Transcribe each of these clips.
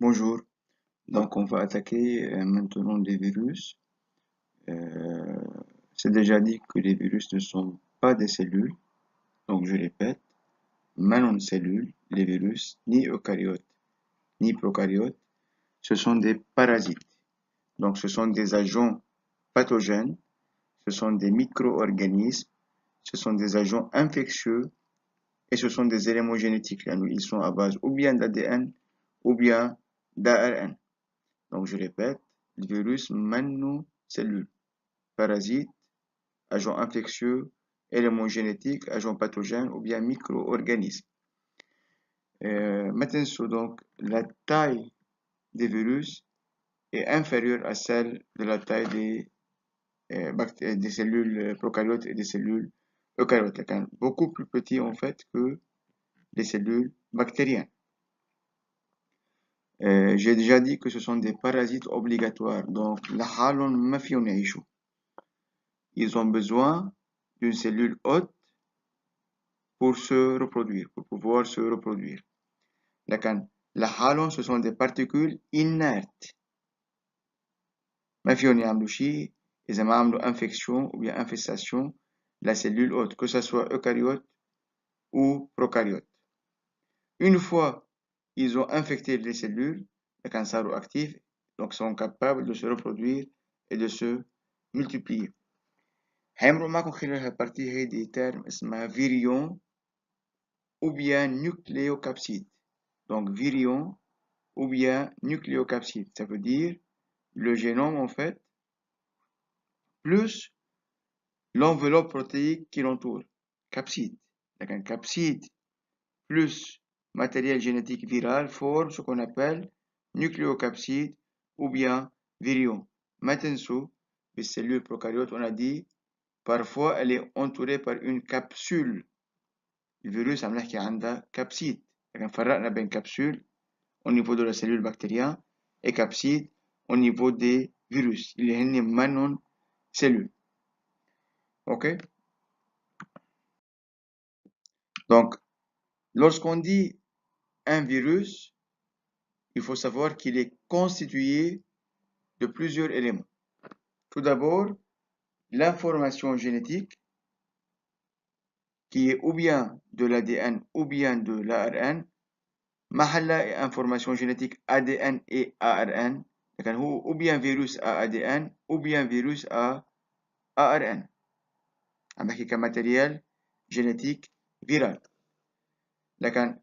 Bonjour, donc on va attaquer maintenant des virus. Euh, c'est déjà dit que les virus ne sont pas des cellules, donc je répète, non cellules, les virus, ni eucaryotes, ni prokaryotes, ce sont des parasites. Donc ce sont des agents pathogènes, ce sont des micro-organismes, ce sont des agents infectieux et ce sont des éléments génétiques. Ils sont à base ou bien d'ADN ou bien d'ARN. Donc je répète, le virus cellules, parasites, agents infectieux, éléments génétiques, agents pathogènes ou bien micro-organismes. Maintenant, donc, la taille des virus est inférieure à celle de la taille des cellules prokaryotes et des cellules eucaryotes. Beaucoup plus petit en fait que les cellules bactériennes. J'ai déjà dit que ce sont des parasites obligatoires. Donc, ils ont besoin d'une cellule hôte pour se reproduire, pour pouvoir se reproduire. لحالهم ce sont des particules inertes. ما فيهم يعملوا شيء إذا ما عملوا infection ou bien infestation la cellule hôte, que ce soit eucaryote ou prokaryote. Une fois ils ont infecté les cellules, les cancers actifs, donc sont capables de se reproduire et de se multiplier. هيمروا معكم خلال هالبارتي هيدي terme اسمها virion ou bien nucléocapside. Donc virion ou bien nucléocapside. Ça veut dire le génome en fait, plus l'enveloppe protéique qui l'entoure. Capside. Donc un capside plus matériel génétique viral forme ce qu'on appelle nucléocapside ou bien virion. Maintenant, les cellules prokaryotes, on a dit, parfois elle est entourée par une capsule. Le virus عم نحكي عندها capside. لكن فرقنا بين capsule au niveau de la cellule bactérienne et capside au niveau des virus. Il y a une manon cellule. Ok? Donc, lorsqu'on dit un virus, il faut savoir qu'il est constitué de plusieurs éléments. Tout d'abord, l'information génétique qui est ou bien de l'ADN ou bien de l'ARN. محلها information génétique ADN et ARN. لكن هو ou bien virus à ADN ou bien virus à ARN. عم بحكي كماتيريال génétique viral. لكن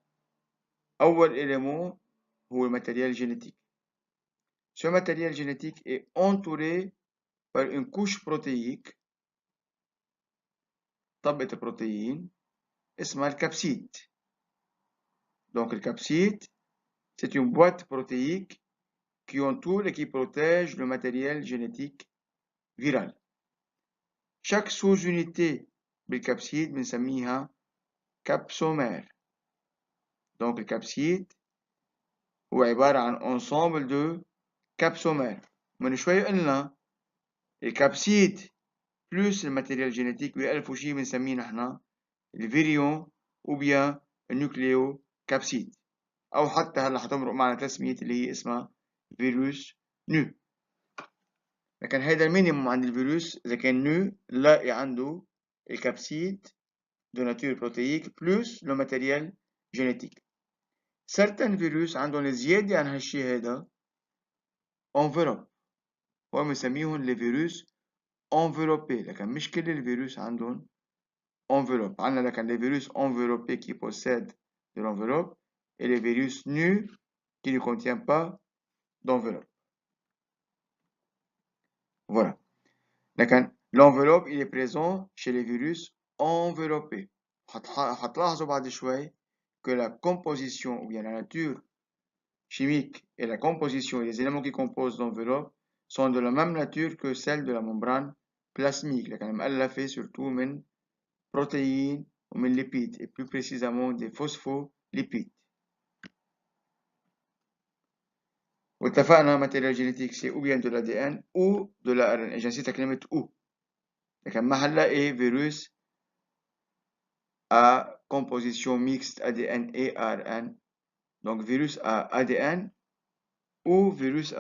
أول élément هو le matériel génétique. Ce matériel génétique est entouré par une couche protéique, طبقة protéines, اسمها الكبسيد. Donc le capside, c'est une boîte protéique qui entoure et qui protège le matériel génétique viral. Chaque sous-unité بالكبسيد بنسميها capsomère. Donc le capside هو عبارة عن ensemble de capsomères. من شوي قلنا الكبسيد plus الماتيريال جينيتيك بيألفوا شيء بنسميه نحن الفيريون ou bien النيوكليو كابسيد، أو حتى هلا حتمرق معنا تسمية اللي هي اسمها فيروس نو. لكن هيدا المينيموم عند الفيروس إذا كان نو نلاقي عنده الكبسيد de nature protéique plus le matériel génétique. Certains virus عندهم زيادة عن هالشي هيدا enveloppe، هو بنسميهم les virus enveloppés. لكن مش كل الفيروس عندهم enveloppe. عندنا لكن les virus enveloppés qui possèdent de l'enveloppe et les virus nus qui ne contiennent pas d'enveloppe. Voilà. لكن l'enveloppe il est présent chez les virus enveloppés. هتلاحظوا بعد شوي que la composition ou bien la nature chimique et la composition et les éléments qui composent l'enveloppe sont de la même nature que celle de la membrane plasmique. لكن مؤلفة surtout من protéines ou من lipides et plus précisément des phospholipides. واتفقنا matériel génétique c'est ou bien de l'ADN ou de l'ARN. Et j'insiste à كلمة ou. لكن ما هنلاقي virus à composition mixte ADN et ARN. Donc virus à ADN أو فيروس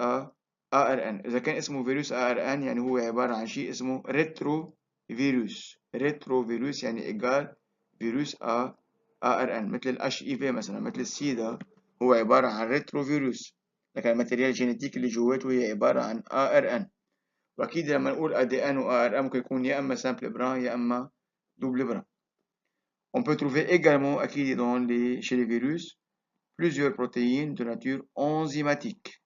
ARN. إذا كان اسمه فيروس ARN يعني هو عبارة عن شيء اسمه ريترو فيروس. ريترو فيروس يعني إيجال فيروس ARN، مثل ال HIV مثلا، مثل السيدا، هو عبارة عن ريترو فيروس، لكن الماتيريال الجينيتيك اللي جواته هي عبارة عن ARN. وأكيد لما نقول ADN و ARN ممكن يكون يا إما سامبل بران يا إما double brun. On peut trouver également, acquis chez les virus, plusieurs protéines de nature enzymatique.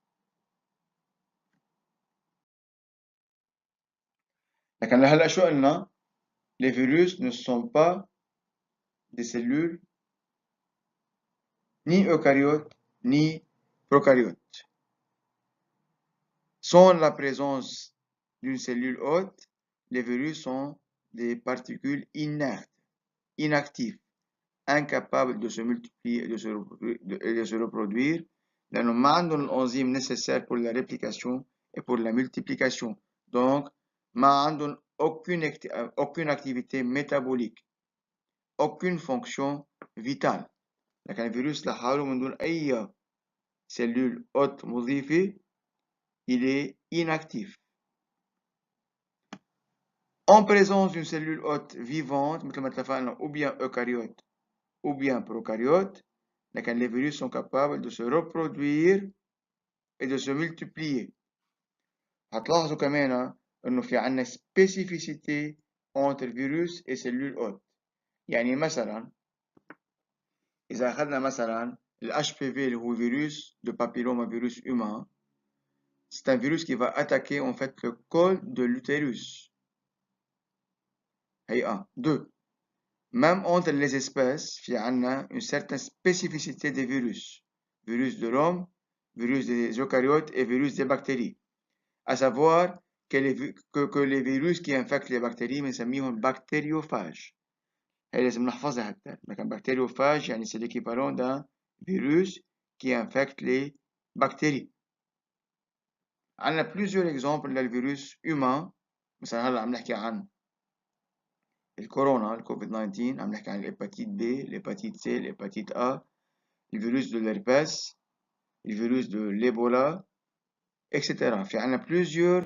لكن هلا شو قلنا؟ Les virus ne sont pas des cellules ni eucaryotes ni procaryotes. Sans la présence d'une cellule hôte, les virus sont des particules inertes, inactives, incapables de se multiplier et de se reproduire, لأنه ما عندهم الأنزيم nécessaire pour la réplication et pour la multiplication. Donc, ما عندهم aucune activité métabolique, aucune fonction vitale. لكن الفيروس لحاله من دون أي cellule hôte مضيفة il est inactif. En présence d'une cellule hôte vivante مثل ما اتفقنا ou bien eucaryote ou bien procaryote, les virus sont capables de se reproduire et de se multiplier. هتلاحظوا كمان انه في عندنا spécificité entre virus et cellules hôtes. يعني مثلا إذا أخذنا مثلا ال HPV اللي هو virus de papillomavirus humain, c'est un virus qui va attaquer en fait le col de l'utérus. هي 1. 2. Même entre les espèces, il y a une certaine spécificité des virus. Virus de l'homme, virus des eucaryotes et virus des bactéries. À savoir que les virus qui infectent les bactéries, بنسميهم bactériophages. هي لازم نحفظها حتى. لكن bactériophage يعني c'est l'équivalent d'un virus qui infecte les bactéries. عندنا plusieurs exemples للvirus humain. مثلا هلا عم نحكي عن الكورونا، الكوفيد 19، عم نحكي عن الهيباتيت بي، الهيباتيت سي، الهيباتيت A, الفيروس de l'herpès, الفيروس de l'Ebola, etc. في عنا plusieurs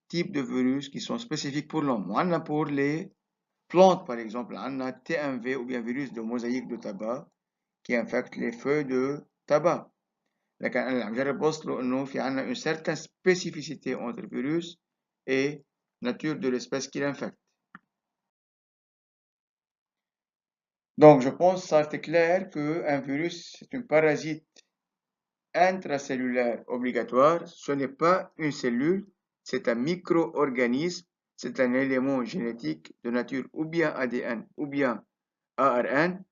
types de virus qui sont spécifiques pour l'homme. وعنا pour les plantes par exemple عنا TMV ou bien virus de mosaïque de tabac qui infecte les feuilles de tabac. لكن أنا عم جرب أوصله إنه في عنا une certaine spécificité entre le virus et nature de l'espèce qui l'infecte. Donc, je pense que ça c'est clair qu'un virus, c'est un parasite intracellulaire obligatoire. Ce n'est pas une cellule, c'est un micro-organisme, c'est un élément génétique de nature ou bien ADN ou bien ARN.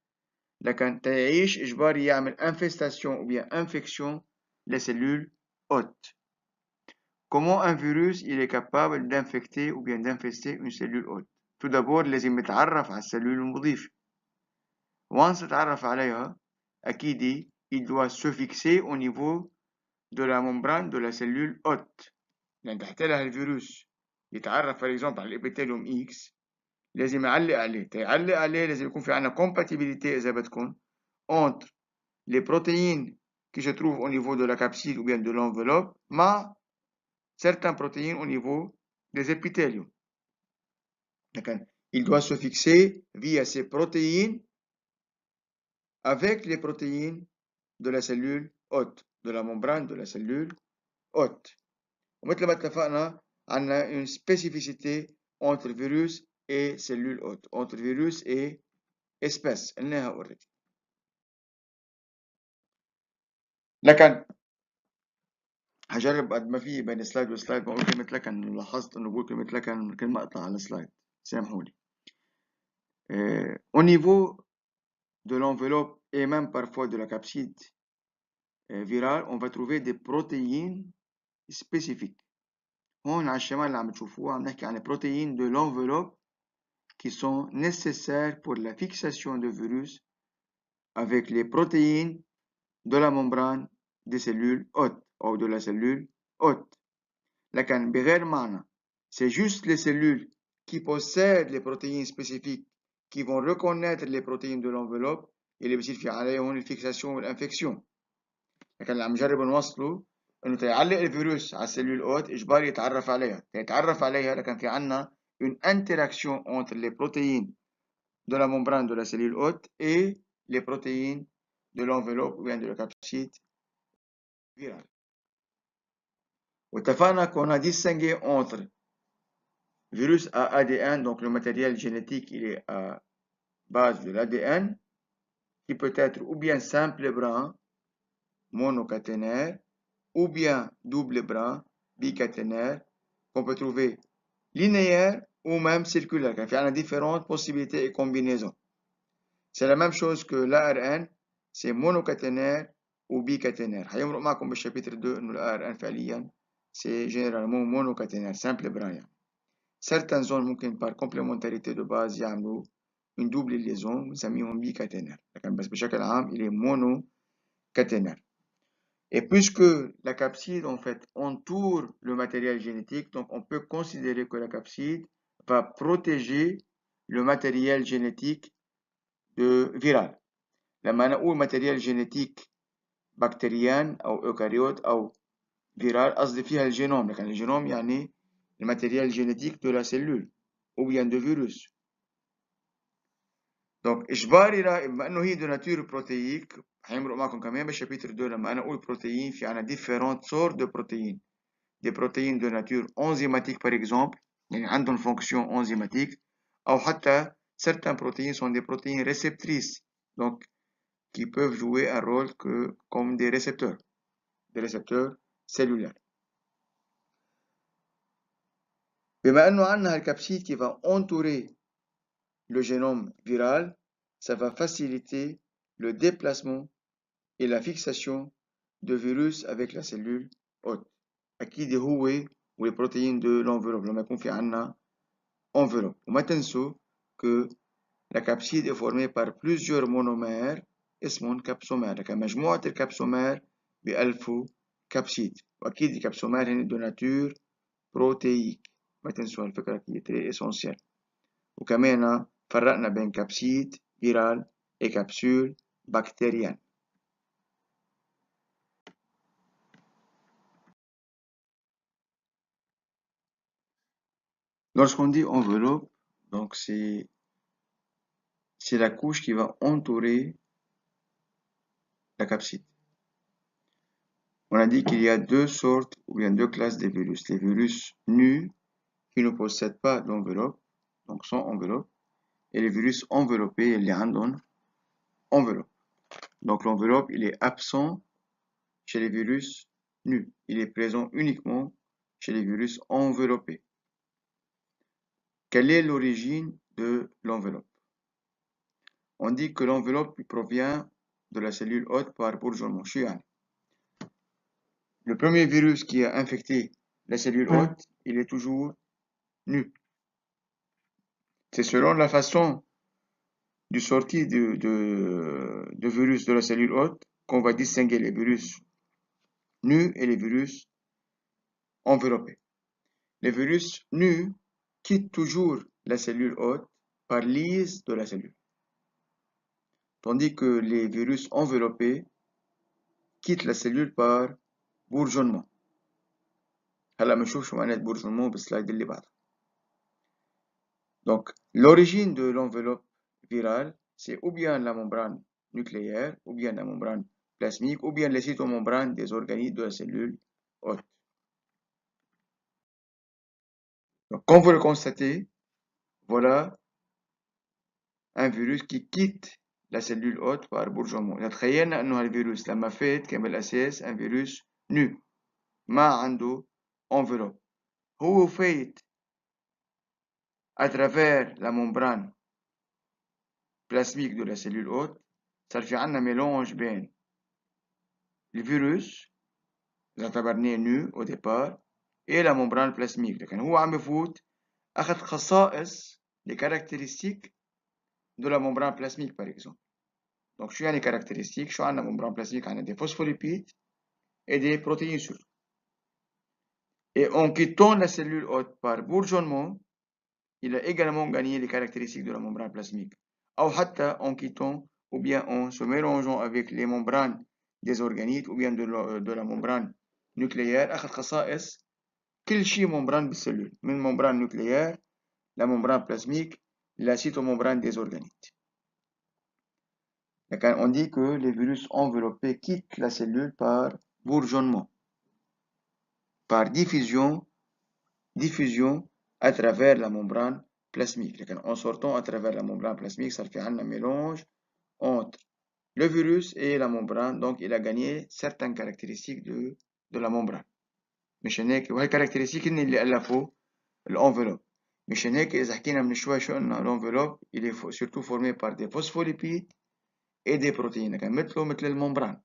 لكن تعيش إجباري يعمل infestation ou bien infection les cellules hôtes. Comment un virus il est capable d'infecter ou bien d'infester une cellule hôte? Tout d'abord لازم يتعرف على السلول المضيفة. Once اتعرف عليها أكيد il doit se fixer au niveau de la membrane de la cellule hôte. يعني تحت لها الفيروس يتعرف par exemple على الابيثيليوم X لازم يعلق عليه. يعلق عليه لازم يكون في عندنا compatibilité إذا بدكم entre les protéines qui se trouvent au niveau de la capsule ou bien de l'enveloppe مع certaines protéines au niveau des épithéliums. Il doit se fixer via ces protéines avec les protéines de la cellule hôte, de la membrane de la cellule hôte. ومثل ما اتفقنا عندنا une spécificité entre virus et cellule hôte, entre virus et espèce قلناها already. لكن هجرب قد ما في بين سلايد وسلايد بقول كلمة لكن، لاحظت انه بقول كلمة لكن من كل ما اقطع على السلايد، سامحوني. Au niveau de l'enveloppe et même parfois de la capside virale, on va trouver des protéines spécifiques. هون على الشمال اللي عم تشوفوها عم نحكي عن protéines de l'enveloppe qui sont nécessaires pour la fixation de virus avec les protéines de la membrane des cellules hôtes ou de la cellule hôte. لكن بغير معنى. C'est juste les cellules qui possèdent les protéines spécifiques qui vont reconnaître les protéines de l'enveloppe اللي بصير في عليهم الفيكساسيون والانفكسيون. لكن اللي عم نجرب نوصله انه تعلق الفيروس على السيلول اوت اجباري يتعرف عليها، يتعرف عليها لكن في عندنا une interaction entre les protéines de la membrane de la cellule hôte et les protéines de l'enveloppe ou bien de la capside virale. واتفقنا qu'on a distingué entre virus à ADN, donc le matériel génétique il est à base de l'ADN, qui peut être ou bien simple brin monocaténaire, ou bien double brin bicaténaire, qu'on peut trouver linéaire ou même circulaire. Il y a différentes possibilités et combinaisons. C'est la même chose que l'ARN, c'est monocaténaire ou bicaténaire. هيمرق معكم بالشابتر 2 انه l'ARN فعليا c'est généralement monocaténaire, simple brin. Certaines zones ممكن par complémentarité de base يعملوا une double liaison بنسميهم bicaténaire. لكن بس بشكل عام il est monocaténaire. Et puisque la capside en fait entoure le matériel génétique, donc on peut considérer que la capside va protéger le matériel génétique viral. لما أنا أقول matériel génétique bactérien أو eucaryote أو viral قصدي فيها الجينوم، لكن الجينوم يعني الماتيريال génétique de la cellule ou bien de virus. Donc إجباري بما إنه هي de nature protéique هيمرق معكم كمان بالشابتر 2 لما أنا أقول بروتين في عنا différentes sortes de protéines. Des protéines de nature enzymatique par exemple, يعني عندهم fonction enzymatique، أو حتى certaines protéines sont des protéines réceptrices, donc qui peuvent jouer un rôle comme des récepteurs cellulaires. بما إنه عندنا الكبسيد qui va entourer le génome viral, ça va faciliter le déplacement et la fixation de virus avec la cellule hôte. أكيد هو les protéines de l'enveloppe لما يكون في عندنا enveloppe. وما تنسوا que la capside est formée par plusieurs monomères اسمهم كابسومères. لكن مجموعة الكابسومères بألفوا كبسيد. وأكيد الكابسومères هن de nature protéique. ما تنسوا هالفكرة qui est très essentielle. وكمان فرقنا بين كبسيد فيرال et capsule bactérienne. Lorsqu'on dit enveloppe, donc c'est la couche qui va entourer la capside. On a dit qu'il y a deux sortes ou bien deux classes de virus. Les virus nus qui ne possèdent pas d'enveloppe, donc sans enveloppe, et les virus enveloppés, les random enveloppe. Donc l'enveloppe, il est absent chez les virus nus. Il est présent uniquement chez les virus enveloppés. Quelle est l'origine de l'enveloppe? On dit que l'enveloppe provient de la cellule hôte par bourgeonnement. Le premier virus qui a infecté la cellule hôte, il est toujours nu. C'est selon la façon de sortie de virus de la cellule hôte qu'on va distinguer les virus nus et les virus enveloppés. Les virus nus quittent toujours la cellule hôte par lyse de la cellule, tandis que les virus enveloppés quittent la cellule par bourgeonnement. هلا بنشوف شو معنى bourgeonnement بالسلايد اللي بعده. Donc l'origine de l'enveloppe virale, c'est ou bien la membrane nucléaire, ou bien la membrane plasmique, ou bien les cytomembranes des organites de la cellule hôte. Donc, comme vous le constatez, voilà un virus qui quitte la cellule hôte par bourgeonnement. نتخيلنا انه هالفيروس لما فات كان بالاساس un virus nu ما عنده enveloppe. هو فات à travers la membrane plasmique de la cellule hôte، صار في عندنا mélange بين الفيروس اللي اعتبرناه nu au départ et la membrane plasmique. لكن هو عم بفوت أخذ خصائص les caractéristiques de la membrane plasmique par exemple. Donc شو يعني caractéristiques؟ شو عندنا membrane plasmique؟ عندنا des phospholipides et des protéines surtout. Et en quittant la cellule hôte par bourgeonnement, il a également gagné les caractéristiques de la membrane plasmique. Ou حتى en quittant ou bien en se mélangeant avec les membranes des organites ou bien de la membrane نوكليير أخذ خصائص كل شيء ممبران بالسلول، من ممبران نوكليير لا ممبران بلازميك لا cytomembrane des organites. On dit que les virus enveloppés quittent la cellule par bourgeonnement, par diffusion à travers la membrane plasmique. En sortant à travers la membrane plasmique, ça fait un mélange entre le virus et la membrane, donc il a gagné certaines caractéristiques de la membrane. مش هيك وهي caractéristiques اللي ألفوا l'enveloppe. مش هيك إذا حكينا من شوي شو قلنا l'enveloppe il est surtout formé par des phospholipides et des protéines مثل الممبران.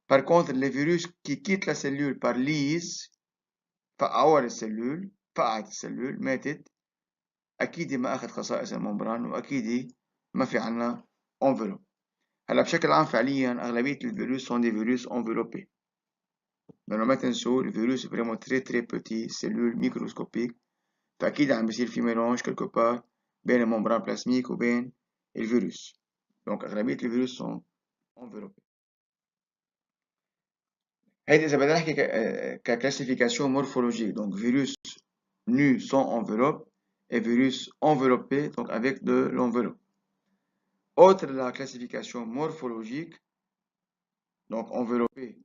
Par contre les virus qui quittent la cellule par lyse فقعوا السلول فقعت السلول ماتت أكيد ما أخذ خصائص الممبران وأكيد ما في عنا enveloppe. هلا بشكل عام فعليا أغلبية الفيروس sont des virus enveloppés. Mais ما تنسوا الفيروس vraiment très petit cellules microscopiques فأكيد عم بيصير في mélange quelque part بين الممبران plasmique وبين الفيروس. Donc أغلبية الفيروس sont enveloppés. هيدي إذا بدنا نحكي ككلاسيفيكاسيون مورفولوجيك donc virus nus sans enveloppe et virus enveloppés donc avec de l'enveloppe. Autre la classification morphologique, donc enveloppé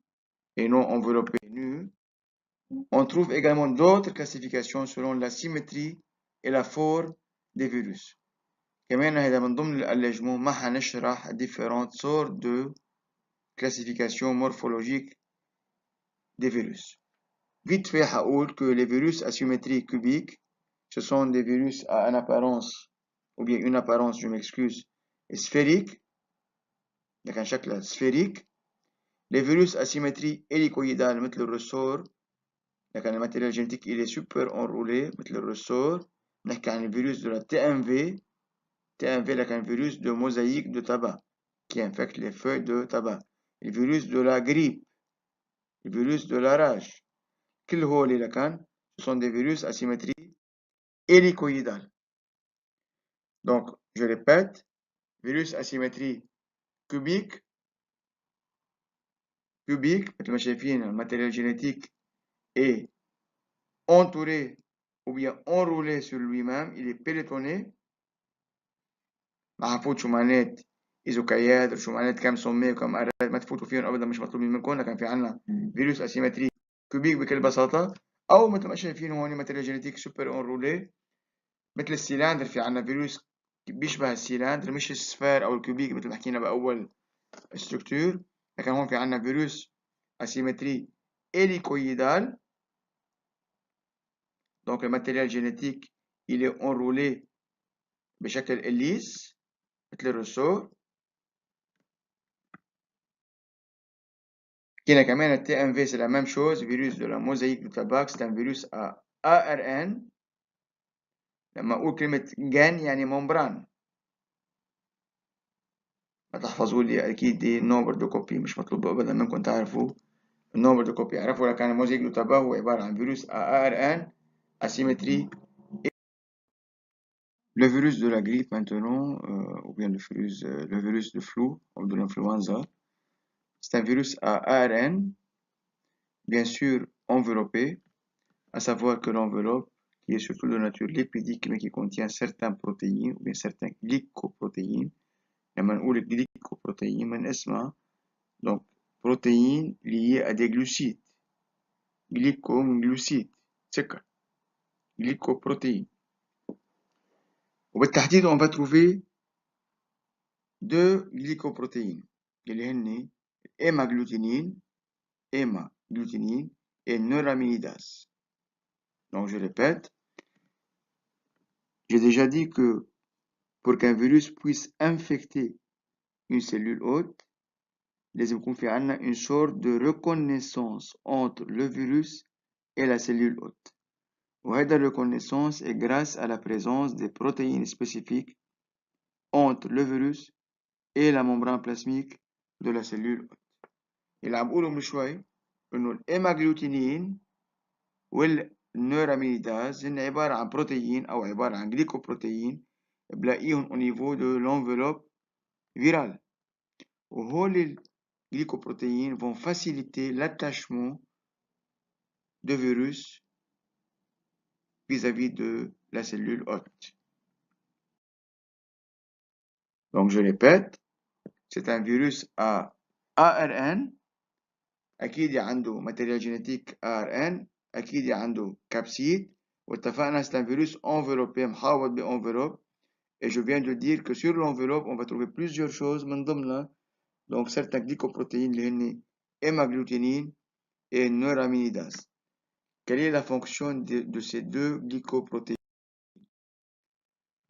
et non enveloppé nu, on trouve également d'autres classifications selon la symétrie et la forme des virus. كمان هذا من ضمن الألجمو ما حنشرح différentes sortes de classification morphologique des virus. Vite fait حقول que les virus asymétriques cubiques ce sont des virus à une apparence ou bien une apparence, je m'excuse, sphérique. لكن شكلها sphérique. Les virus asymétrie hélicoïdale مثل الرسور لكن الماتيريال génétique il est super enroulé مثل الرسور. نحكي عن الفيروس de la TMV لكن virus de mosaïque de tabac qui infecte les feuilles de tabac. Le virus de la grippe, le virus de la rage. كل هولي لكن ce sont des virus asymétrie hélicoïdale. Donc je répète, virus asymétrie cubique مثل ما شايفين الماتيريال génétique est entouré ou bien enroulé sur lui-même, il est pelotonné. ما هفوت شو معنات ايزوكايات وشو معنات كم سميه وكم أراد ما تفوتوا فيهم ابدا مش مطلوب منكم. لكن في عنا فيروس اسيمتري كوبيك بكل بساطه او مثل ما شايفين هون ماتيريال جينيتيك سوبر اونرولي مثل السيلاندر. في عنا فيروس بيشبه السيلاندر مش السفير او الكوبيك مثل ما حكينا باول ستركتور. لكن هون في عنا فيروس اسيمتري hélicoïdal. Donc le matériel génétique il est enroulé بشكل الليس مثل الرسور. كنا كمان التي ام في c'est la même chose. Virus de la mosaïque du tabac c'est un virus à ARN. لما اقول كلمة جان يعني ممبران ما تحفظوا لي اكيد دي نومبر دو كوبي مش مطلوب ابدا منكم تعرفوا النومبر دو كوبي. اعرفوا لو كان الموزايك دو تابا هو عبارة عن فيروس ARN asymétrie. Le virus de la grippe maintenant ou bien le virus de flu ou de l'influenza c'est un virus à ARN bien sûr enveloppé, à savoir que l'enveloppe qui est surtout de nature lipidique mais qui contient certaines protéines ou bien certaines glycoprotéines. لما نقول الجليكوبروتين من اسمها donc protéines liées à des glucides. Glyco من glucides سكر glycoprotéines. وبالتحديد on va trouver deux glycoprotéines اللي هن hémagglutinine et neuraminidase. Donc je répète, j'ai déjà dit que pour qu'un virus puisse infecter une cellule hôte, لازم يكون في عنا une sorte de reconnaissance entre le virus et la cellule hôte. وهذا reconnaissance est grâce à la présence des protéines spécifiques entre le virus et la membrane plasmique de la cellule hôte. اللي عم بقوله من شوي إنه الهيماجلوتينين والنيورامينيداز هن عبارة عن بروتين أو عبارة عن جليكوبروتين بلاقيهم au niveau de l'enveloppe virale. وهول الجليكوبروتين vont faciliter l'attachement de virus vis-à-vis de la cellule hôte. Donc, je répète, c'est un virus à ARN. أكيد عنده matériel génétique ARN. أكيد عنده capsid. واتفقنا c'est un virus enveloppé محاوط بenveloppe. Et je viens de dire que sur l'enveloppe, on va trouver plusieurs choses من ضمنها. Donc, certains glycoprotéines اللي هن hémagglutinine et neuraminidase. Quelle est la fonction de ces deux glycoprotéines?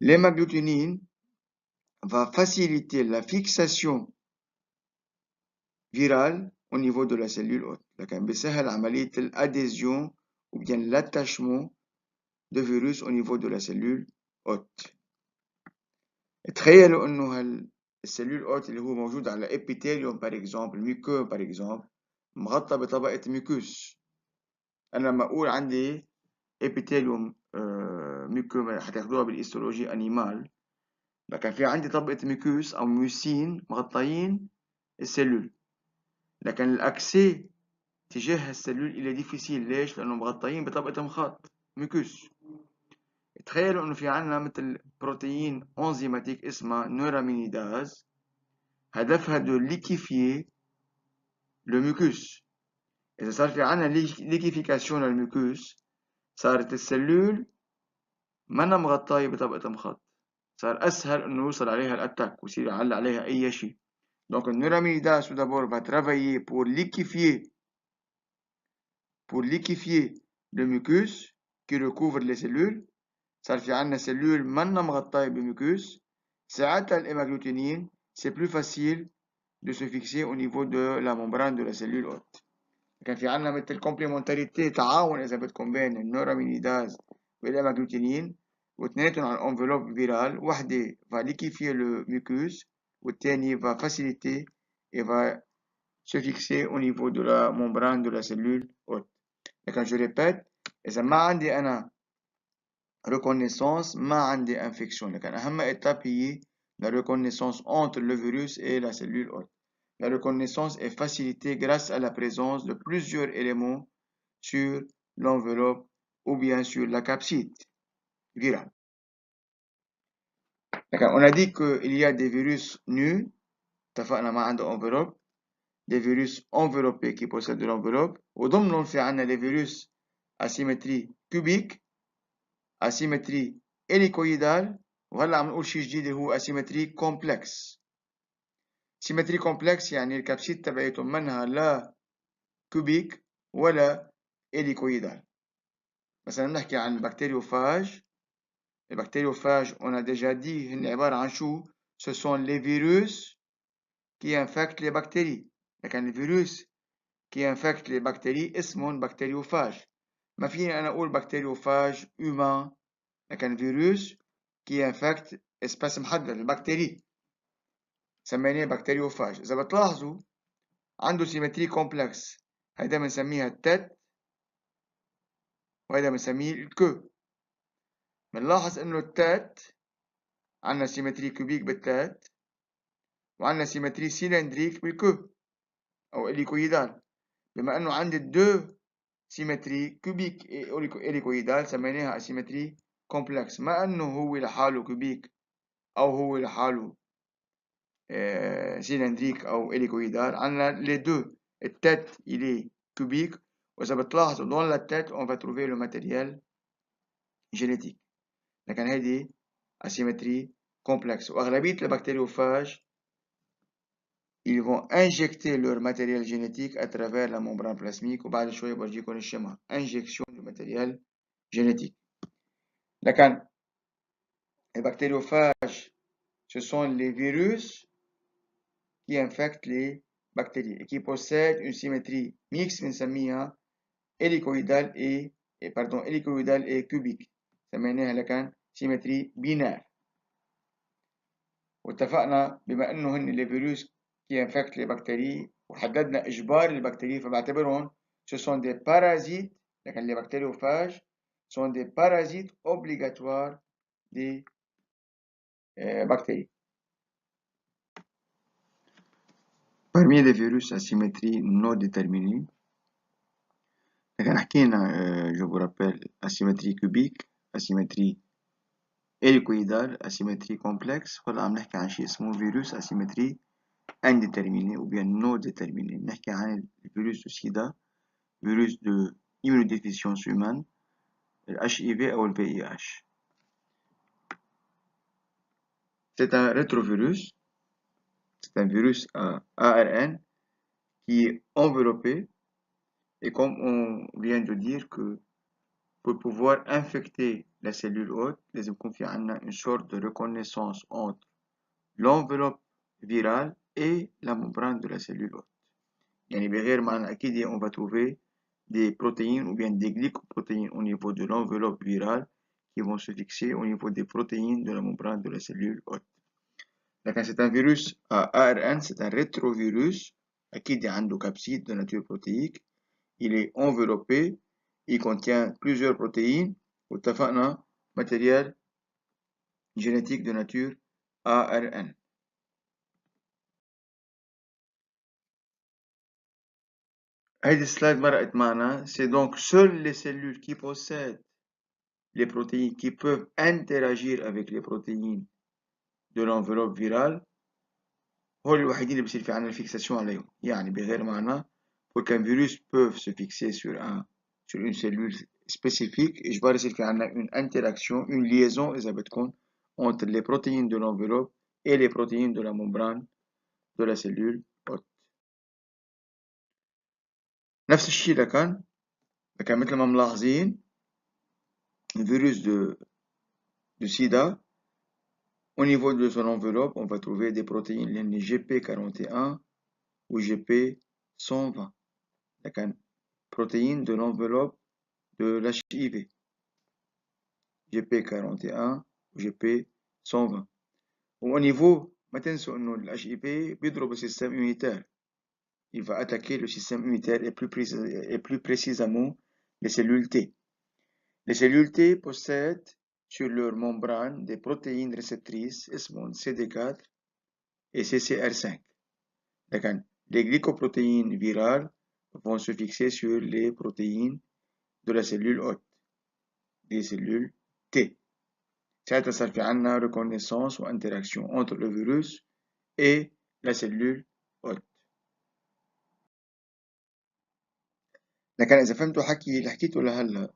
L'hémagglutinine va faciliter la fixation virale au niveau de la cellule hôte. لكن بيسهل عملية الادhésion ou bien l'attachement de virus au niveau de la cellule hôte. تخيلوا انه السلول hôte اللي هو موجود على epithelium par exemple, muqueux par exemple, مغطى بطبقة ميكوس. انا لما اقول عندي epithelium muqueux حتاخدوها بالهيستولوجي انيمال، لكن في عندي طبقة ميكوس او ميوسين مغطيين السلول، لكن الاكسي تجاه السلول الى ديفيسيل. ليش؟ لانه مغطيين بطبقة مخاط ميكوس. تخيلوا انه في عنا مثل بروتين انزيماتيك اسمها نورامينيداز، هدفها دو ليكيفيي لو ميكوس. اذا صار في عنا ليكيفيكاسيون للميكوس، صارت السلول منا مغطاية بطبقة مخاط، صار اسهل انه يوصل عليها الاتاك ويصير يعلق عليها اي شيء. Donc le neuraminidase tout d'abord va travailler pour liquéfier le mucus qui recouvre les cellules. صار في عنا سلول منا مغطاية بميكوس، ساعتها الhémagglutinine c'est plus facile de se fixer au niveau de la membrane de la cellule hôte. كان في عنا مثل complémentarité تعاون إذا بدكم بين النورامينيداز والhémagglutinine، واثنيناتهم على الانفلوب فيرال. وحدة va liquéfier le mucus والتاني va faciliter et va se fixer au niveau de la membrane de la cellule hôte. لكن je répète، إذا ما عندي أنا reconnaissance ما عندي infection. لكن أهم étape هي la reconnaissance entre le virus et la cellule hôte. La reconnaissance est facilitée grâce à la présence de plusieurs éléments sur l'enveloppe ou bien sur la capside virale. On a dit qu'il y a des virus nus, اتفقنا ما عنده enveloppe, des virus enveloppés qui possèdent de l'enveloppe، وضمنهم في عنا les virus asymétrie cubique، asymétrie hélicoïdale، وهلا عم نقول شيء جديد هو asymétrie complexe. سيمتري كومبلكس يعني الكبسيت تبعتهم منها لا كوبيك ولا هيليكويدال. مثلا نحكي عن البكتيريوفاج. البكتيريوفاج on a déjà dit هن عبارة عن شو؟ ce sont les virus qui infectent les bactéries. لكن الفيروس qui infectent les bactéries اسمهم بكتيريوفاج. ما فيني أنا أقول بكتيريوفاج humain، لكن فيروس qui infecte espèce محددة البكتيري سميناه بكتيريوفاج. إذا بتلاحظوا عنده سيمتري كومبلكس، هيدا بنسميها التت وهيدا بنسميه الكو. بنلاحظ انه التت عندنا سيمتري كوبيك بالتت وعندنا سيمتري سيلندريك بالكو او اليكويدال. بما انه عندي دو سيمتري كوبيك اليكويدال سميناها اسيمتري كومبلكس، ما انه هو لحاله كوبيك او هو لحاله سيلندريك او اليكويدال. عندنا لي دو، التت il est cubique، وإذا بتلاحظوا dans la tête on va trouver le matériel génétique. لكن هذه asymétrie complexe. وأغلبية البكتériophages ils vont injecter leur matériel génétique à travers la membrane plasmique. وبعد شوي برجيكم الشمع injection du matériel génétique. لكن البكتériophages ce sont les virus qui infectent les bactéries et qui possèdent une symétrie mixte بنسميها hélicoïdale et cubique. سميناها لكن سيمتري بينار. واتفقنا بما انه هن les virus qui infectent les bactéries وحددنا اجبار البكتيريا، فبعتبرهم ce sont des parasites. لكن les bactériophages sont des parasites obligatoires des bactéries. Parmi les virus à symétrie non déterminée، لكن حكينا je vous rappelle asymétrie cubique, asymétrie hélicoïdale, asymétrie complexe. هلا عم نحكي عن شيء اسمه فيروس asymétrie indéterminée ou bien non déterminée. نحكي عن الفيروس du sida, virus de immunodéficience humaine, le HIV ou le VIH. C'est un rétrovirus, c'est un virus à ARN qui est enveloppé, et comme on vient de dire que pour pouvoir infecter la cellule hôte, les confier une sorte de reconnaissance entre l'enveloppe virale et la membrane de la cellule hôte. يعني بغير معنى أكيد on va trouver des protéines ou bien des glycoprotéines au niveau de l'enveloppe virale qui vont se fixer au niveau des protéines de la membrane de la cellule hôte. لكن c'est un virus à ARN, c'est un rétrovirus أكيد عنده capsid de nature protéique. Il est enveloppé, il contient plusieurs protéines واتفقنا matériel génétique de nature ARN. هذه السلايد مرقت معنا. C'est donc seules les cellules qui possèdent les protéines qui peuvent interagir avec les protéines de l'enveloppe virale هو الوحيدين اللي بصير في عنا الفيكساسيون عليهم. يعني بغير معنى pour qu'un virus peut se fixer sur une cellule spécifique إجباري يصير في عنا une interaction, une liaison إذا بدكم entre les protéines de l'enveloppe et les protéines de la membrane de la cellule hôte. نفس الشيء لكن مثل ما ملاحظين الفيروس de sida au niveau de son enveloppe on va trouver des protéines les GP41 ou GP120 لكن protéines de l'enveloppe de l'HIV GP41 ou GP120 au niveau ما تنسوا انه ال HIV بيضرب السيستم immunitaire. Il va attaquer le système immunitaire et plus précisément les cellules T. Les cellules T possèdent sur leur membrane des protéines réceptrices اسمهم CD4 et CCR5. Les glycoprotéines virales vont se fixer sur les protéines de la cellule hôte, des cellules T. ساعتها صار في عنا reconnaissance ou interaction entre le virus et la cellule hôte. لكن إذا فهمتوا حكي اللي حكيته لهلا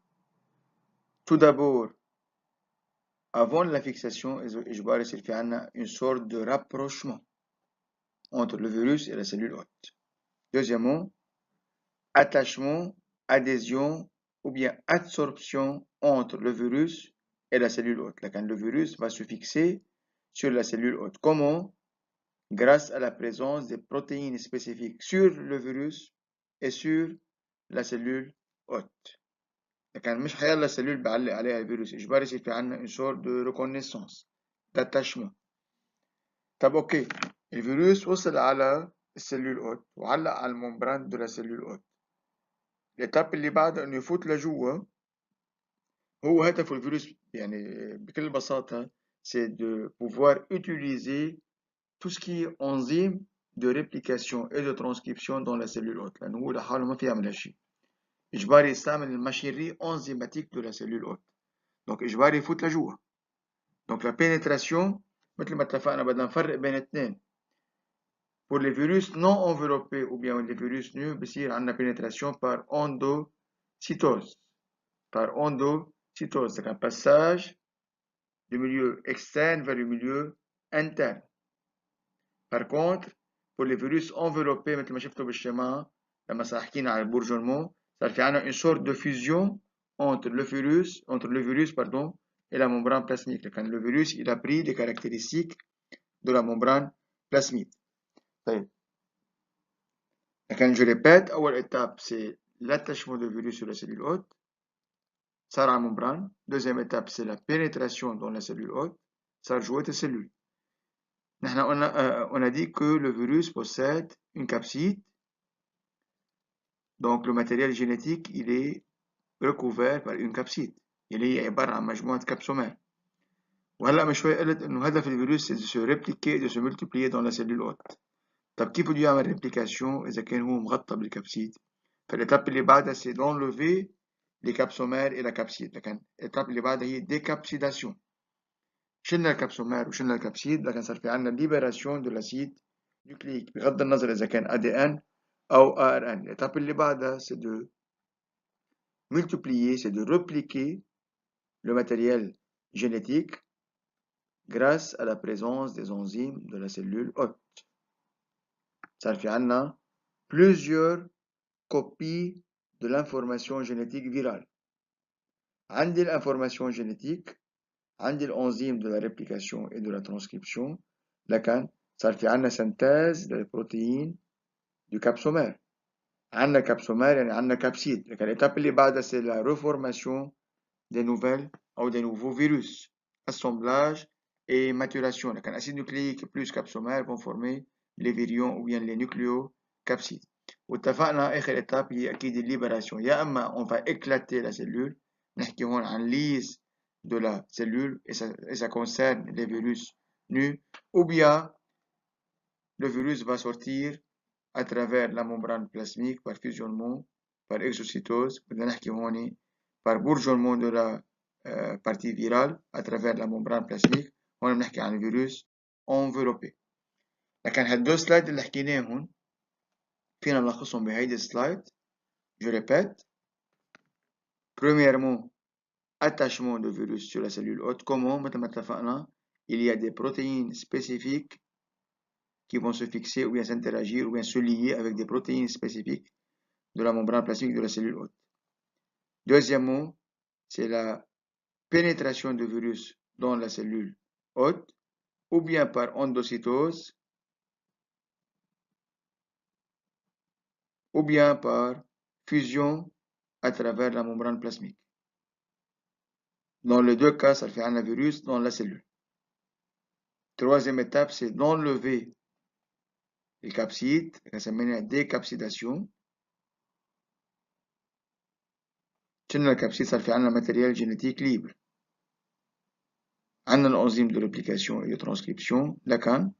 tout d'abord avant la fixation إجباري يصير في عنا une sorte de rapprochement entre le virus et la cellule hôte. Deuxièmement, attachement, adhésion ou bien absorption entre le virus et la cellule hôte. Le virus va se fixer sur la cellule hôte. Comment? Grâce à la présence des protéines spécifiques sur le virus et sur la cellule hôte. مش حيلا cellule بعلق عليها الفيروس إجباري يصير في عنا une sorte de reconnaissance, d'attachement. طب أوكي الفيروس وصل على السلول هوت وعلق على الممبران de la cellule hôte. الإتاب اللي بعدها إنه يفوت لجوا. هو هدف الفيروس يعني بكل بساطة c'est de pouvoir utiliser tout ce qui est enzyme de réplication et de transcription dans la cellule hôte لأنه هو لحاله ما في يعمل هالشيء. إجباري يستعمل الماشينري enzymatique de la cellule hôte. Donc إجباري يفوت لجوا. Donc la pénétration مثل ما اتفقنا بدنا نفرق بين اثنين. Pour les virus non enveloppés ou bien les virus nus بصير عندنا pénétration par endocytose. Par endocytose, c'est un passage du milieu externe vers le milieu interne. Par contre, pour les virus enveloppés مثل ما شفتوا بالشمال لما حكينا على البورجونمون صار في عنا une sorte de fusion entre le virus et la membrane plasmique. Le virus il a pris les caractéristiques de la membrane plasmique. طيب. Je répète, première étape c'est l'attachement du virus sur la cellule hôte, ça la membrane. Deuxième étape c'est la pénétration dans la cellule hôte, ça joue les cellules. On a dit que le virus possède une capside, donc le matériel génétique il est recouvert par une capside اللي هي عبارة عن مجموعة كبسومات. وهلا من شوي قلت إنه هدف الفيروس c'est de se répliquer, de se multiplier dans la cellule hôte. طب كيف بده يعمل ريبليكاسيون إذا كان هو مغطى بالكبسيد؟ فالإتابة اللي بعدها c'est d'enlever les capsomères et la capside. لكن الإتابة اللي بعدها هي décapsidation. شلنا الكبسومير وشلنا الكبسيد، لكن صار في عندنا libération de l'acide nucléique بغض النظر إذا كان ADN أو ARN. الإتابة اللي بعدها c'est de multiplier, c'est de repliquer le matériel génétique grâce à la présence des enzymes de la cellule hôte. صار في عندنا plusieurs copies de l'information génétique virale. عندي l'information génétique، عندي l'enzyme de la réplication et de la transcription، لكن صار في عندنا synthèse des protéines du capsomère. عندنا capsomère يعني عندنا capside، لكن l'étape اللي بعدها c'est la reformation des nouvelles ou des nouveaux virus. Assemblage et maturation. لكن acide nucléique plus capsomère vont former les virions ou bien les nucléocapsides. واتفقنا آخر étape هي أكيد الليبراسيون. يا أما on va éclater la cellule، نحكي هون عن lyse de la cellule et ça concerne les virus nus, ou bien le virus va sortir à travers la membrane plasmique par fusionnement, par exocytose. بدنا نحكي هون par bourgeonnement de la partie virale à travers la membrane plasmique. هون بنحكي عن الفيروس enveloppé. لكن هالدو سلايد اللي حكيناهم فينا نلخصهم بهيدي السلايد. Je répète. Premièrement, attachement de virus sur la cellule hôte. Comment? مثل ما اتفقنا il y a des protéines spécifiques qui vont se fixer ou bien s'interagir ou bien se lier avec des protéines spécifiques de la membrane plasmique de la cellule hôte. Deuxièmement, c'est la pénétration de virus dans la cellule hôte, ou bien par endocytose, ou bien par fusion à travers la membrane plasmique. Dans les deux cas, ça fait un virus dans la cellule. Troisième étape, c'est d'enlever les capsides, ça mène à décapsidation. شلنا الكبسيد صار في عندنا matériel génétique libre. عندنا l'enzyme de réplication et de transcription. لكن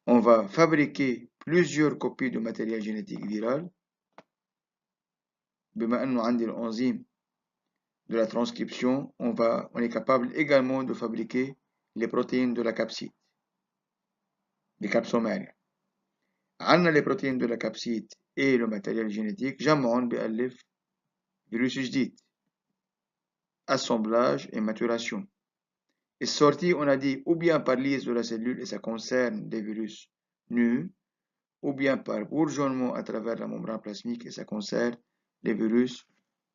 on va fabriquer plusieurs copies de matériel génétique viral. بما أنه عندي l'enzyme de la transcription, on est capable également de fabriquer les protéines de la capside, les capsomères. عندنا les protéines de la capside et le matériel génétique جمعهم بألف virus جديد. Assemblage et maturation. Et sorti, on a dit, ou bien par lyse de la cellule, et ça concerne des virus nus, ou bien par bourgeonnement à travers la membrane plasmique, et ça concerne les virus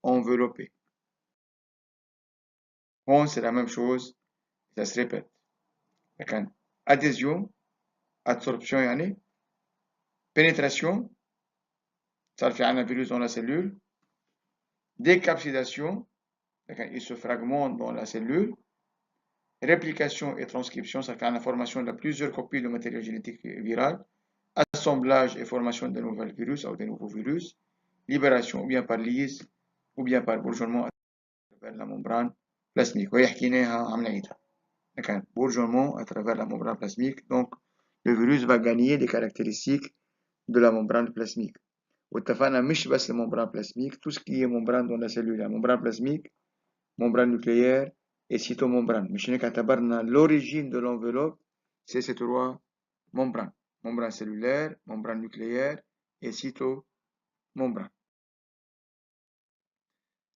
enveloppés. Bon, c'est la même chose, ça se répète. لكن adhésion, absorption يعني, pénétration, ça fait un virus dans la cellule, décapsidation, il se fragmente dans la cellule, réplication et transcription, ça fait la formation de plusieurs copies de matériel génétique viral, assemblage et formation de nouveaux virus ou de nouveaux virus, libération ou bien par lyse ou bien par bourgeonnement à travers la membrane plasmique. وهي حكيناها عم نعيدها. لكن bourgeonnement à travers la membrane plasmique, donc le virus va gagner des caractéristiques de la membrane plasmique. واتفقنا مش بس الممbrane plasmique, tout ce qui est membrane dans la cellule, la membrane plasmique, membrane nucléaire et cytomembrane. مش هيك اعتبرنا l'origine de l'enveloppe, c'est ces trois membranes. Membrane cellulaire, membrane nucléaire et cytomembrane.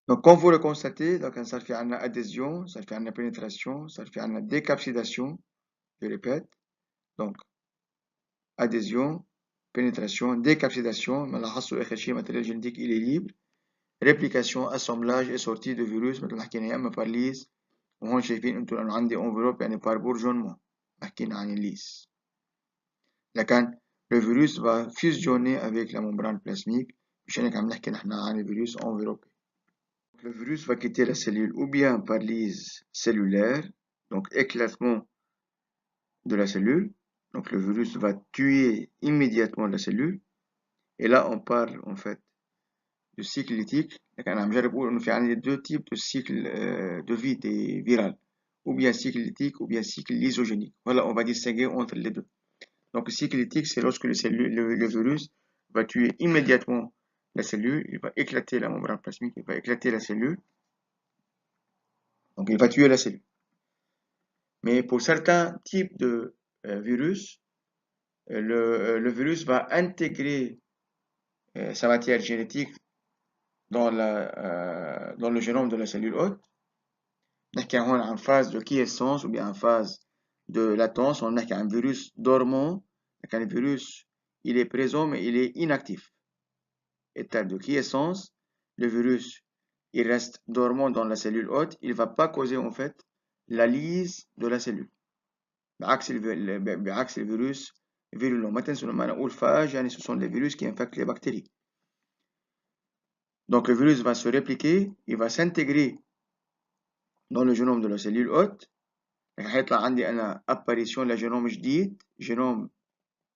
Donc, comme vous le constatez, donc, ça fait une adhésion, ça fait une pénétration, ça fait une décapsidation, je répète. Donc, adhésion, pénétration, décapsidation, mais le matériel génétique il est libre. Réplication, assemblage et sortie de virus, مثل ما حكينا يا اما par lyse، وهون شايفين انتم انه عندي enveloppe يعني par bourgeonnement، حكينا عن الليس. لكن le virus va fusionner avec la membrane plasmique، مشان هيك عم نحكي نحن عن virus enveloppé. Le virus va quitter la cellule ou bien par lyse cellulaire, donc éclatement de la cellule. Donc le virus va tuer immédiatement la cellule. Et là, on parle en fait de cycle lytique. Il y a deux types de cycles de vie des virales, ou bien cycle lytique ou bien cycle lysogénique. Voilà, on va distinguer entre les deux. Donc le cycle lytique, c'est lorsque le virus va tuer immédiatement la cellule, il va éclater la membrane plasmique, il va éclater la cellule, donc il va tuer la cellule. Mais pour certains types de virus, le virus va intégrer sa matière génétique dans le génome de la cellule hôte. نحكي هون عن phase de quiescence ou bien en phase de latence. On a un virus dormant, un virus il est présent mais il est inactif. Étape de quiescence, le virus il reste dormant dans la cellule hôte, il ne va pas causer en fait la lyse de la cellule. بعكس الفيروس virulent. ما تنسوا لما نقول phage يعني ce sont les virus qui infectent les bactéries. Donc le virus va se répliquer, il va s'intégrer dans le génome de la cellule hôte. هيطلع عندي أنا apparition لجينوم جديد. جينوم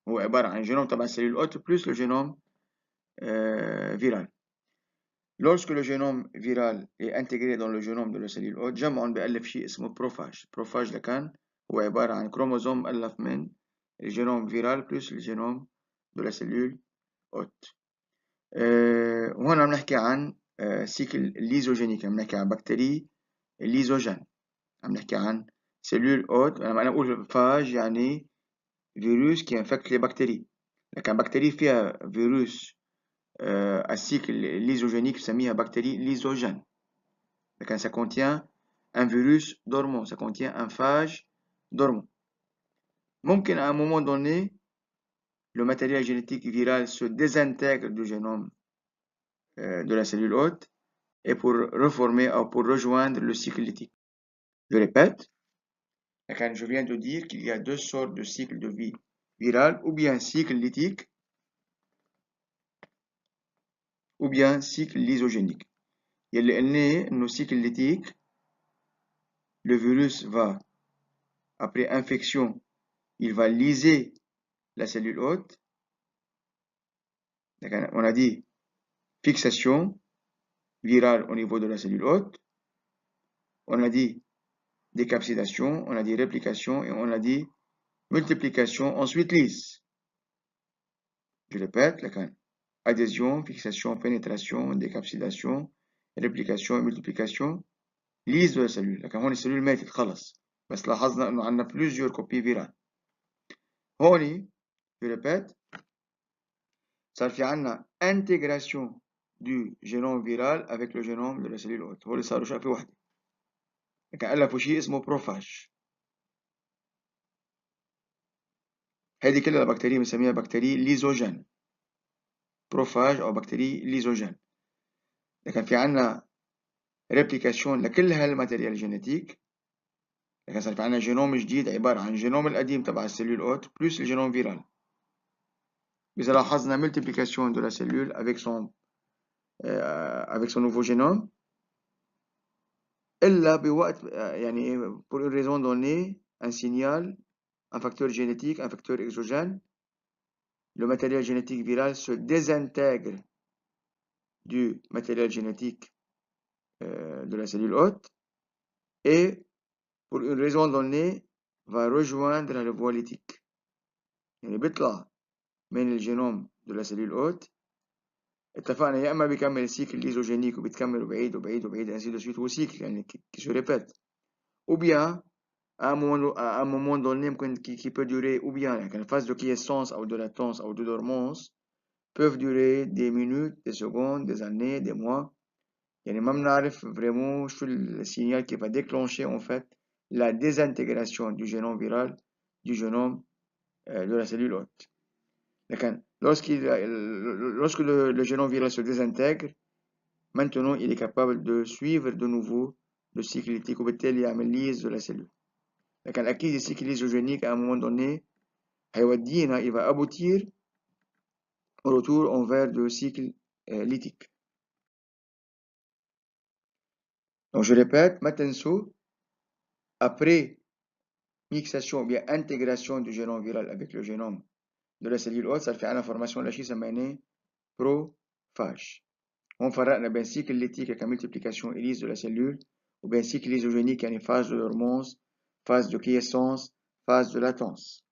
هو عبارة عن جينوم تبع السليل hôte plus le génome viral. Lorsque le génome viral est intégré dans le génome de la cellule hôte جمعهم بألف شيء اسمه بروفاج. بروفاج لكان هو عبارة عن كروموزوم مؤلف من الجينوم فيرال plus الجينوم de la cellule hôte. وهنا عم نحكي عن سيكل ليزوجينيك، عم نحكي عن بكتيري ليزوجين، عم نحكي عن cellule hôte. لما أنا أقول phage يعني فيروس qui infecte les bactéries. لكن بكتيري فيها فيروس السيكل ليزوجينيك بسميها بكتيري ليزوجين. لكن ça contient un virus dormant, ça contient un phage dormant. ممكن à un moment donné le matériel génétique viral se désintègre du génome de la cellule hôte et pour reformer ou pour rejoindre le cycle lytique. Je répète, je viens de dire qu'il y a deux sortes de cycles de vie virale, ou bien cycle lytique, ou bien cycle lysogénique. Il y a nos cycles lytiques, le virus va, après infection, il va lyser la cellule hôte. On a dit fixation virale au niveau de la cellule hôte. On a dit décapsidation, on a dit réplication et on a dit multiplication, ensuite lyse. Je répète, adhésion, fixation, pénétration, décapsidation, réplication et multiplication, lyse de la cellule. لكن هون السلول ماتت خلص، بس لاحظنا انه عندنا plusieurs copies virales. هون je répète صار في عندنا intégration du génome viral avec le génome de la cellule hôte. هول صاروا شقفة واحدة. لكن ألفوا شيء اسمه بروفاج. هذه كلها بكتيريا بنسميها بكتيريا ليزوجين. بروفاج أو بكتيريا ليزوجين. لكن في عندنا ريبليكاسيون لكل هالماتيريال الجينيتيك. لكن صار في عندنا جينوم جديد عبارة عن الجينوم القديم تبع السلول hôte plus الجينوم فيرال. إذا لاحظنا multiplication de la cellule avec son nouveau génome. إلا بوقت يعني pour une raison donnée un signal, un facteur génétique, un facteur exogène, le matériel génétique viral se désintègre du matériel génétique de la cellule hôte et pour une raison donnée va rejoindre la voie lytique. يعني بيطلع من الجينوم de la cellule hôte. اتفقنا يا اما بيكمل السيكل ليزوجينيك وبيتكمل بعيد وبعيد وبعيد ainsi de suite هو سيكل يعني qui se répète. Ou bien à un moment donné qui peut durer, ou bien la phase de quiescence ou de latence ou de dormance peuvent durer des minutes, des secondes, des années, des mois. يعني ما بنعرف vraiment شو le signal qui va déclencher en fait la désintégration du génome viral du génome de la cellule hôte. Lorsque le génome viral se désintègre, maintenant il est capable de suivre de nouveau le cycle lytique وبالتالي يعمل lyse de la cellule. لكن أكيد الcycle lysogénique à un moment donné هيودينا il va aboutir au retour envers le cycle lytique. Donc je répète, ما تنسوا après mixation ou bien intégration du génome viral avec le génome de la cellule hôte صار في عنا formation لشيء سميناه prophage. هون فرقنا بين cycle lytique كمultiplication et lyse de la cellule وبين cycle lysogénique يعني phase de dormance, phase de quiescence, phase de latence.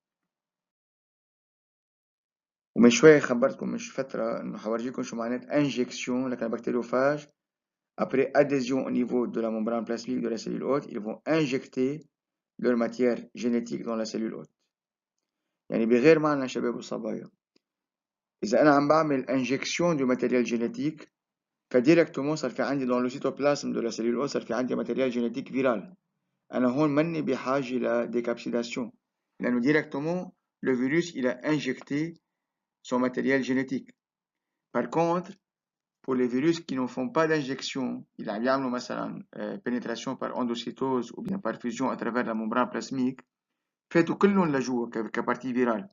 ومن شوية خبرتكم من فترة إنه حورجيكم شو معنات injection لكن البكتيريوفاج après adhésion au niveau de la membrane plasmique de la cellule hôte, ils vont injecter leur matière génétique dans la cellule hôte. يعني بغير معنى شباب وصبايا إذا أنا عم بعمل injection du matériel génétique فديريكتومون صار في عندي dans le cytoplasme de la cellule hôte صار في عندي matériel génétique viral. أنا هون ماني بحاجة لديكابسيداسيون لأنه ديريكتومون le virus il a injecté son matériel génétique. Par contre, pour les virus qui ne font pas d'injection, ils ont مثلا pénétration par endocytose ou bien par fusion à travers la membrane plasmique, فاتوا كلهم لجوا كبارتي فيرال.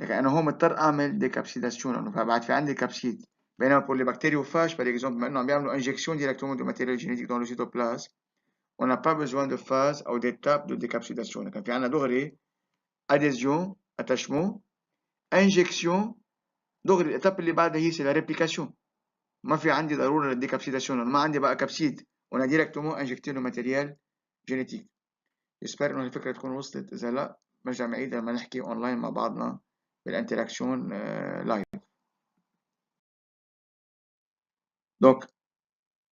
لكن أنا هون مضطر أعمل décapsidation لأنه فبعد في عندي كبسيد. بينما pour les bactériophages par exemple بما إنه عم بيعملوا injection directement du matériel génétique dans le cytoplasme, on n'a pas besoin de phase ou d'étape de décapsidation. لكن في عندنا دغري adhésion, attachement, injection, دغري الإتاب اللي بعدها هي c'est la réplication. ما في عندي ضرورة للديكابسيداسيون، ما عندي بقى كبسيد وانا ديريكتومون انجكتي له ماتيريال جينيتيك. جسبر انه الفكرة تكون وصلت، اذا لا برجع معيد لما نحكي اونلاين مع بعضنا بالانتراكشن لايف. دونك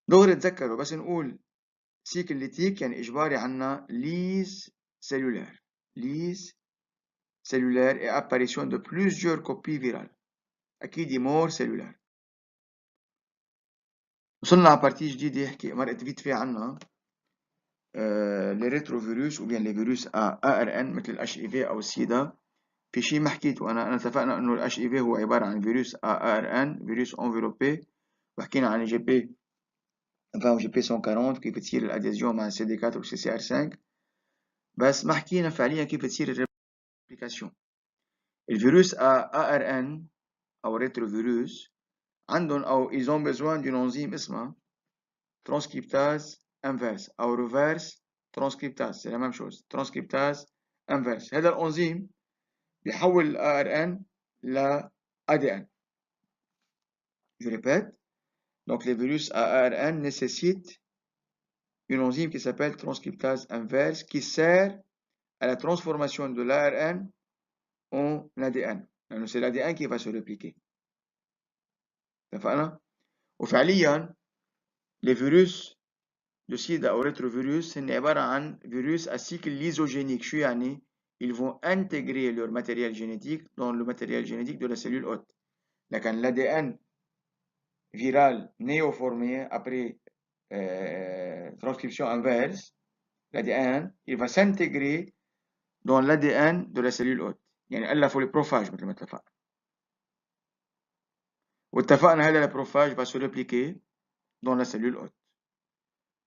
دغري تذكروا بس نقول سيكليتيك يعني اجباري عنا ليز سيلولار، ليز سيلولار et apparition de plusieurs copies virales. اكيد مور سيلولار. وصلنا على بارتي جديدة يحكي مرقت فيت فيها عنا les rétrovirus ou bien les virus à ARN مثل ال HIV أو السيدا. في شيء ما حكيته أنا اتفقنا إنه ال HIV هو عبارة عن فيروس ARN فيروس enveloppé، وحكينا عن جي بي 140 كيف تصير الاديزيون مع السي دي 4 والسي سي ار 5، بس ما حكينا فعليا كيف تصير الريبليكاسيون. الفيروس ARN أو ريتروفيروس عندهم أو ils ont besoin d'une enzyme اسمها transcriptase inverse أو reverse transcriptase، c'est la même chose. transcriptase inverse هذا الأنزيم بيحول ال ARN ل ADN. Je répète, donc les virus ARN nécessitent une enzyme qui s'appelle transcriptase inverse qui sert à la transformation de l'ARN en ADN. يعني c'est l'ADN qui va se répliquer. اتفقنا؟ وفعليا les virus de SIDA أو rétrovirus هن عبارة عن virus à cycle lysogénique. شو يعني؟ Ils vont intégrer leur matériel génétique dans le matériel génétique de la cellule hôte. لكن l'ADN viral néoformé après transcription inverse, l'ADN, il va s'intégrer dans l'ADN de la cellule hôte. يعني ألفوا البروفاج مثل ما اتفقنا. واتفقنا هذا البروفاج va se répliquer dans la cellule hôte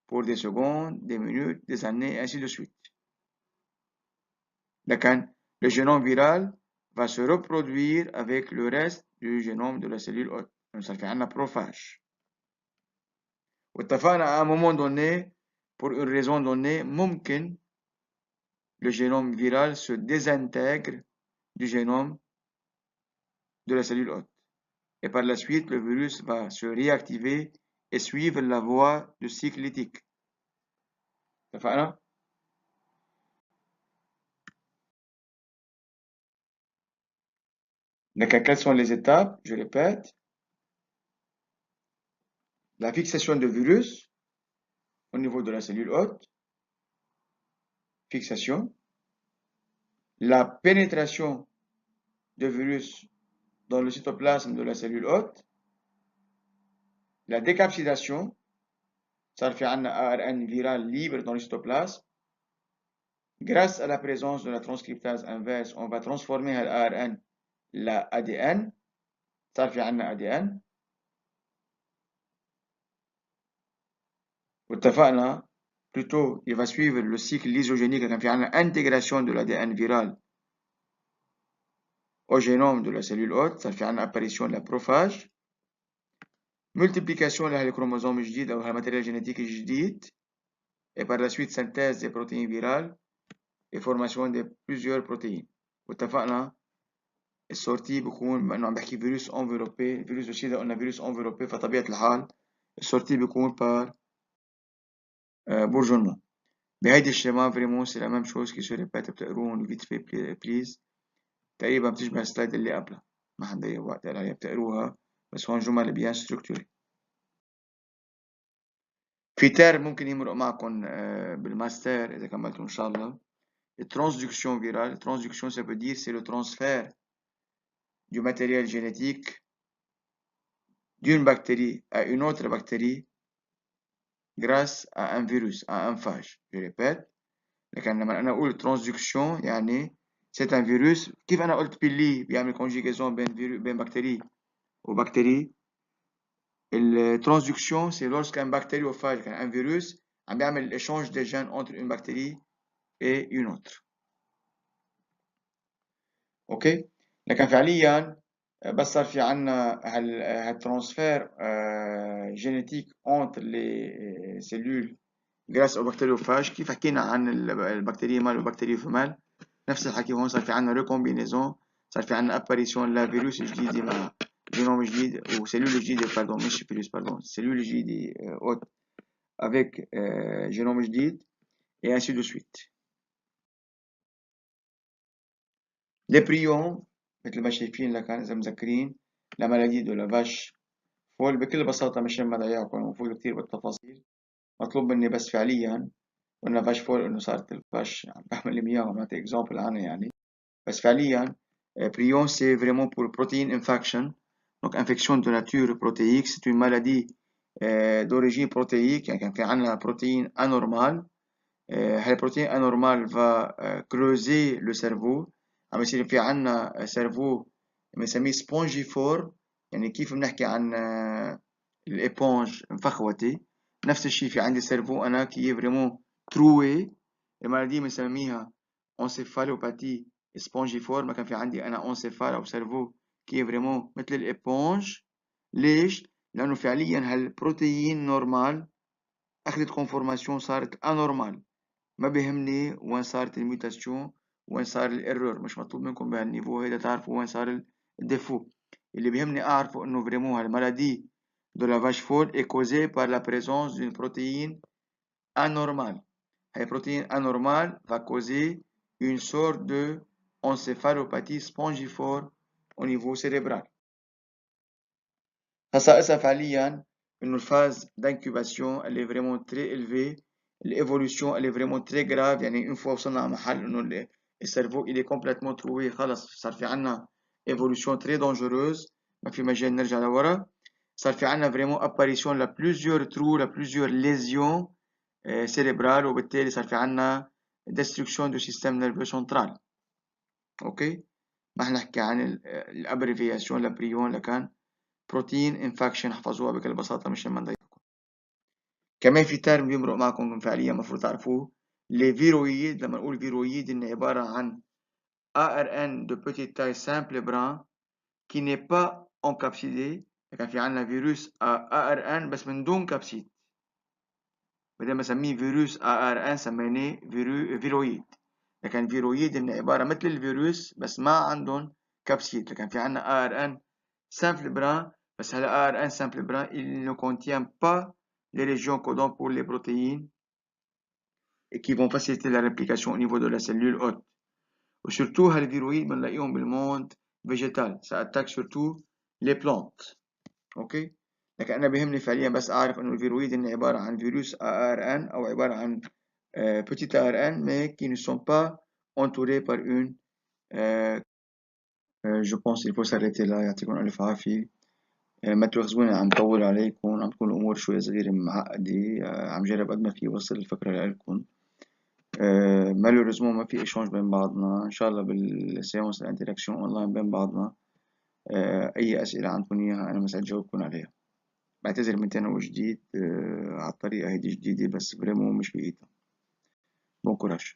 pour des secondes, des minutes, des années, et ainsi de suite. لكن le génome viral va se reproduire avec le reste du génome de la cellule hôte. Donc ça fait un prophage. واتفقنا à un moment donné, pour une raison donnée, ممكن le génome viral se désintègre du génome de la cellule hôte. Et par la suite, le virus va se réactiver et suivre la voie du cycle lytique. اتفقنا؟ Donc, quelles sont les étapes? Je répète. La fixation de virus au niveau de la cellule hôte. Fixation. La pénétration de virus dans le cytoplasme de la cellule hôte. La décapsidation. Ça fait un ARN viral libre dans le cytoplasme. Grâce à la présence de la transcriptase inverse, on va transformer l'ARN la ADN. Ça fait un ADN. واتفقنا plutôt il va suivre le cycle lysogénique كان في عندنا intégration de l'ADN viral au génome de la cellule hôte. صار في عندنا apparition de la prophage, multiplication لهالكروموسوم الجديد أو هالماتيريال جينيتيك الجديد, et par la suite synthèse des protéines virales et formation de plusieurs protéines. واتفقنا السورتي بيكون بما انه عم بحكي فيروس enveloppé, فيروس السيدا قلنا فيروس enveloppé, فطبيعة الحال السورتي بيكون par bourgeonnement. بهيدي الشيما فريمون سي لا ميم شوز كي سو ريبيت بتقرون فيت في بليز. تقريبا بتشبه السلايد اللي قبلها. ما حنضيع وقت عليها بتقروها، بس هون جمل بيان ستركتوري. في تيرم ممكن يمرق معكم بالماستر إذا كملتوا إن شاء الله. Transduction virale. Transduction, ça veut dire c'est le transfert du matériel génétique d'une bactérie à une autre bactérie grâce à un virus, à un phage. Je répète, لكن لما أنا أقول transduction يعني c'est un virus. كيف أنا قلت باللي بيعمل conjugaison بين بكتيري وبكتيري. الترانسدكشن c'est lorsqu'un bactériophage, un virus عم بيعمل l'échange des gènes entre une bactérie et une autre. اوكي، لكن فعليا بس صار في عنا هالترانسفير جينيتيك entre les cellules grâce au bactériophage. كيف حكينا عن البكتيريا مال والبكتيريا فمال، نفس الحكي هون. صار في عنا ريكومبينيزون، صار في عنا اباريسيون لفيروس جديدة مع جينوم جديد وسيلول جديدة، باردون مش فيروس، باردون سيلول جديدة اوت avec جينوم جديد et ainsi de suite. Les prions مثل ما شايفين لكان إذا مذكرين لا مالادي دو لا فاش فول. بكل بساطة مشان ما ضيعكم ونفوت كتير بالتفاصيل، مطلوب مني بس فعليا قلنا فاش فول إنه صارت الفاش عم بعمل لهم إياها وعملت إكزامبل عنها يعني. بس فعليا prion c'est vraiment pour protein infection. Donc infection de nature protéique, c'est une maladie d'origine protéique. يعني كان في عنا protéine anormale. هالبروتين anormal va creuser le cerveau. عم يصير في عنا سيرفو بنسميه سبونجيفور. يعني كيف بنحكي عن الإيبونج مفخوتة، نفس الشيء في عندي سيرفو أنا كي فريمون تروي. المالادي بنسميها انسيفالوباثي سبونجيفور. ما كان في عندي أنا انسيفال أو سيرفو كي فريمون مثل الإيبونج. ليش؟ لأنه فعليا هالبروتين نورمال أخذت كونفورماسيون صارت أنورمال. ما بيهمني وين صارت الميوتاسيون، وين صار الايرور. مش مطلوب منكم بهالنيفو هيدا تعرفوا وين صار الديفو. اللي بيهمني اعرفه انه فريمون هالمالادي de la vache folle est causée par la présence d'une protéine anormale. La protéine anormale va causer une sorte de encéphalopathie spongiforme au niveau cérébral. خصائصها فعليا انه الفاز d'incubation elle est vraiment très élevée. l'évolution elle est vraiment très grave. يعني une fois وصلنا على محل انه السيرفو il est complètement trouvé، خلص صار في عنا évolution très dangereuse، ما في مجال نرجع لورا. صار في عنا vraiment apparition ل plusieurs trous، ل plusieurs lésions cérébrales، وبالتالي صار في عنا destruction du système nerveux central. اوكي، ما حنحكي عن الابريفياسيون لبريون لكان بروتين انفكشن. احفظوها بكل بساطة مشان ما نضيعكم. كمان في ترم بيمرق معكم فعليا المفروض تعرفوه. لي فيرويد، لما نقول فيرويد إن عبارة عن ARN de petite taille simple brun qui n'est pas encapsidé. كان في عنا فيروس ARN بس من دون كبسيد، بدل ما نسميه فيروس ARN سميناه فيرويد. لكن فيرويد إن عبارة مثل الفيروس بس ما عندهم كبسيد. لكن في عنا ARN simple brun، بس هلا ARN simple brun il ne contient pas les régions codantes pour les protéines et qui vont faciliter la réplication au niveau de la cellule hôte. وsurtout هالفيرويد بنلاقيهم بالموند végétal. ça attaque surtout les plantes. اوكي، لكن انا بيهمني فعليا بس اعرف انه الفيرويد إنه عباره عن فيروس ARN او عباره عن petit ARN mais qui ne sont pas entourés par une je pense il faut s'arrêter là. يعطيكم الف عافيه. ما تواخذوني عم طول عليكم، عم تكون الأمور شوي صغيرة معقدة. عم جرب قد ما في وصل الفكرة لكم. مالوريزمون ما في إيشانج بين بعضنا. إن شاء الله بالسيونس الانتراكشن أونلاين بين بعضنا. أي أسئلة عندكم إياها أنا مساعد جاوبكم عليها. بعتذر من تاني وجديد على الطريقة هيدي جديدة بس فريمون مش بإيدنا. بون كوراج.